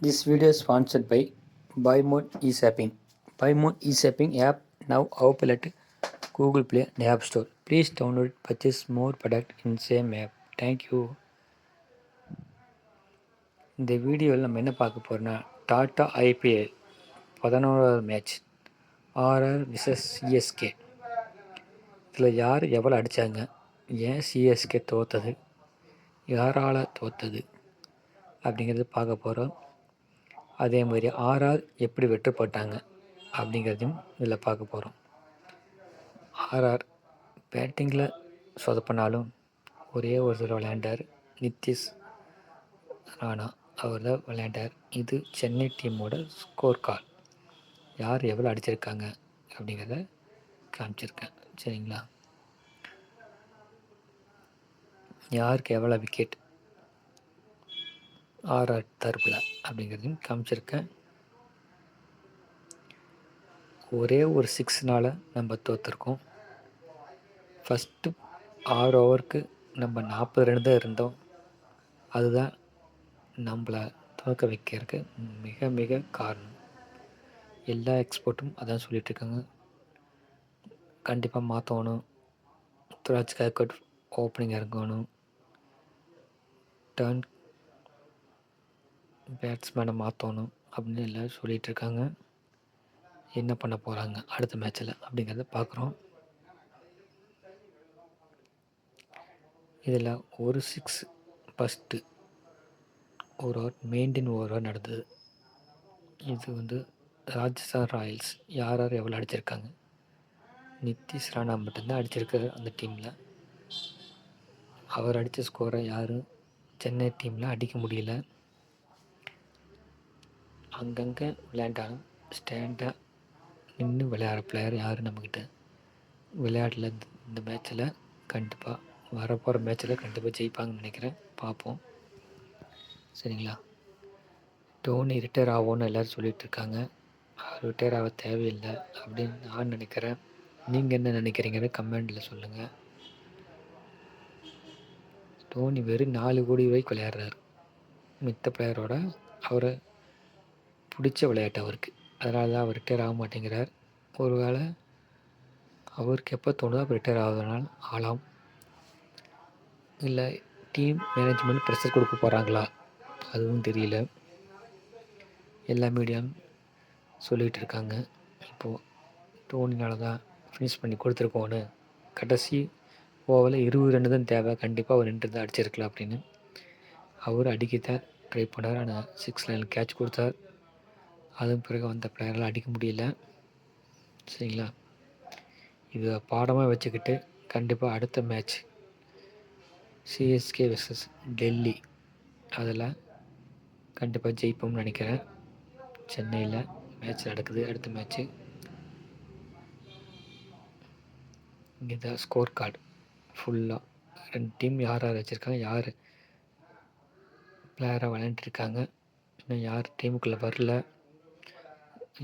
This video is sponsored by BuyMode eShopping. BuyMode eShopping app now available at Google Play and App Store. Please download purchase more product in same app. Thank you. இந்த வீடியோவில் நம்ம என்ன பார்க்க போகிறோன்னா Tata IPL 11வது match RR versus CSK. இதில் யார் எவ்வளோ அடித்தாங்க, ஏன் சிஎஸ்கே தோற்றது, யாரால் தோற்றது அப்படிங்கிறது பார்க்க போகிறோம். அதே மாதிரி ஆர்ஆர் எப்படி வெற்றப்பட்டாங்க அப்படிங்கிறதையும் இதில் பார்க்க போகிறோம். ஆர்ஆர் பேட்டிங்கில் சொதப்பினாலும் ஒரே ஒருத்தர் விளையாண்டார், நிதிஷ் ராணா அவர் தான் விளையாண்டார். இது சென்னை டீமோட ஸ்கோர் கார்டு, யார் எவ்வளோ அடிச்சிருக்காங்க அப்படிங்கிறத காமிச்சிருக்கேன். சரிங்களா, யாருக்கு எவ்வளோ விக்கெட் ஆர்ஆர் தரப்பில் அப்படிங்கிறதையும் காமிச்சிருக்கேன். ஒரே ஒரு 6னால் நம்ம தோற்றுருக்கோம். ஃபஸ்ட்டு 6 ஓவருக்கு நம்ம 40 ரன் தான் இருந்தோம். அதுதான் நம்மளை தோற்க வைக்கிறதுக்கு மிக மிக காரணம். எல்லா எக்ஸ்பர்ட்டும் அதான் சொல்லிகிட்ருக்காங்க. கண்டிப்பாக மாற்றணும், துராஜ் கயக்கோட் ஓப்பனிங் இறங்கணும், டர்ன் பேட்ஸ்மேனை மாற்றணும் அப்படின்னு எல்லோரும் சொல்லிகிட்ருக்காங்க. என்ன பண்ண போகிறாங்க அடுத்த மேட்ச்சில் அப்படிங்கிறத பார்க்குறோம். இதில் ஒரு 6 ஃபஸ்ட்டு ஒரு ஓவர் மெயின்டைன் ஓவராக நடந்தது. இது ராஜஸ்தான் ராயல்ஸ் யார் யார் எவ்வளோ அடிச்சிருக்காங்க, நிதிஷ் ராணா மட்டும்தான் அடிச்சிருக்காரு அந்த டீமில். அவர் அடித்த ஸ்கோரை யாரும் சென்னை டீமில் அடிக்க முடியல. அங்கங்கே விளையாண்டாலும் ஸ்டாண்டாக நின்று விளையாடுற பிளேயர் யாரும் நம்மக்கிட்ட விளையாடல. இந்த மேட்ச்சில் கண்டிப்பாக வரப்போகிற மேட்ச்சில் கண்டிப்பாக ஜெயிப்பாங்கன்னு நினைக்கிறேன். பார்ப்போம். சரிங்களா, டோனி ரிட்டையர் ஆகும்னு எல்லோரும் சொல்லிகிட்ருக்காங்க. அவர் ரிட்டையர் ஆக தேவையில்லை அப்படின்னு நான் நினைக்கிறேன். நீங்கள் என்ன நினைக்கிறீங்கன்னு கமெண்டில் சொல்லுங்கள். டோனி வெறும் 4 கோடி ரூபாய்க்கு விளையாடுறாரு. மித்த பிளேயரோட அவரை பிடிச்ச விளையாட்டு அவருக்கு, அதனால தான் அவர் ரிட்டையர் ஆக மாட்டேங்கிறார். ஒரு வேளை அவருக்கு எப்போ தோணுதோ அப்போ ரிட்டையர் ஆகுதுனால ஆகலாம். இல்லை டீம் மேனேஜ்மெண்ட் ப்ரெஷர் கொடுக்க போகிறாங்களா அதுவும் தெரியல. எல்லா மீடியாவும் சொல்லிகிட்டு இருக்காங்க இப்போது டோனினால தான் ஃபினிஷ் பண்ணி கொடுத்துருக்கோன்னு. கடைசி ஓவரில் 20 ரன் தான் தேவை, கண்டிப்பாக அவர் 2 தான் அடிச்சிருக்கலாம் அப்படின்னு. அவர் அடிக்கத்தான் ட்ரை பண்ணார், ஆனால் 6 லைனில் கேட்ச் கொடுத்தார். அதுவும் பிறகு வந்த பிளேயரால் அடிக்க முடியல. சரிங்களா, இதை பாடமாக வச்சுக்கிட்டு கண்டிப்பாக அடுத்த மேட்ச் சிஎஸ்கே வெர்சஸ் டெல்லி அதில் கண்டிப்பாக ஜெயிப்போம்னு நினைக்கிறேன். சென்னையில் மேட்ச் நடக்குது அடுத்த மேட்ச்சு. இதுதான் ஸ்கோர் கார்டு ஃபுல்லாக. 2 டீம் யார் யார் வச்சுருக்காங்க, யார் பிளேயராக விளையாண்டுருக்காங்க, இன்னும் யார் டீமுக்குள்ளே வரல,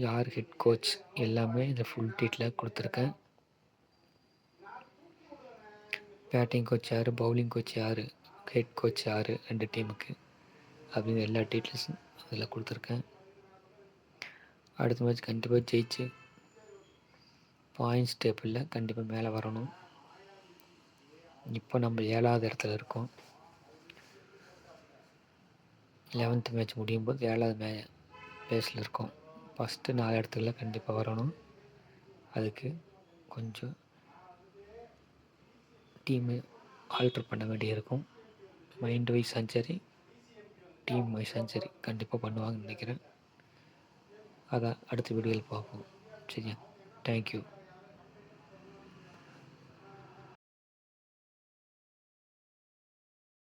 யார் ஹெட் கோச், எல்லாமே இந்த ஃபுல் டீட்டில் கொடுத்துருக்கேன். பேட்டிங் கோச் யார், பவுலிங் கோச் யார், ஹெட் கோச் யார் 2 டீமுக்கு அப்படின்னு எல்லா டீட்டெயில்ஸும் அதில் கொடுத்துருக்கேன். அடுத்த மேட்ச் கண்டிப்பாக ஜெயிச்சு பாயிண்ட்ஸ் டேபிளில் கண்டிப்பாக மேலே வரணும். இப்போ நம்ம 7வது இடத்துல இருக்கோம். 11th மேட்ச் முடியும் போது 7வது பிளேஸில் இருக்கோம். ஃபஸ்ட்டு 4 இடத்துல கண்டிப்பாக வரணும். அதுக்கு கொஞ்சம் டீமு ஆல்ட்ரு பண்ண வேண்டியிருக்கும். மைண்ட் வைஸும் சரி, டீம் வைஸும் சரி கண்டிப்பாக பண்ணுவாங்கன்னு நினைக்கிறேன். அதான் அடுத்த வீடியோவில் பார்ப்போம். சரியா, தேங்க்யூ.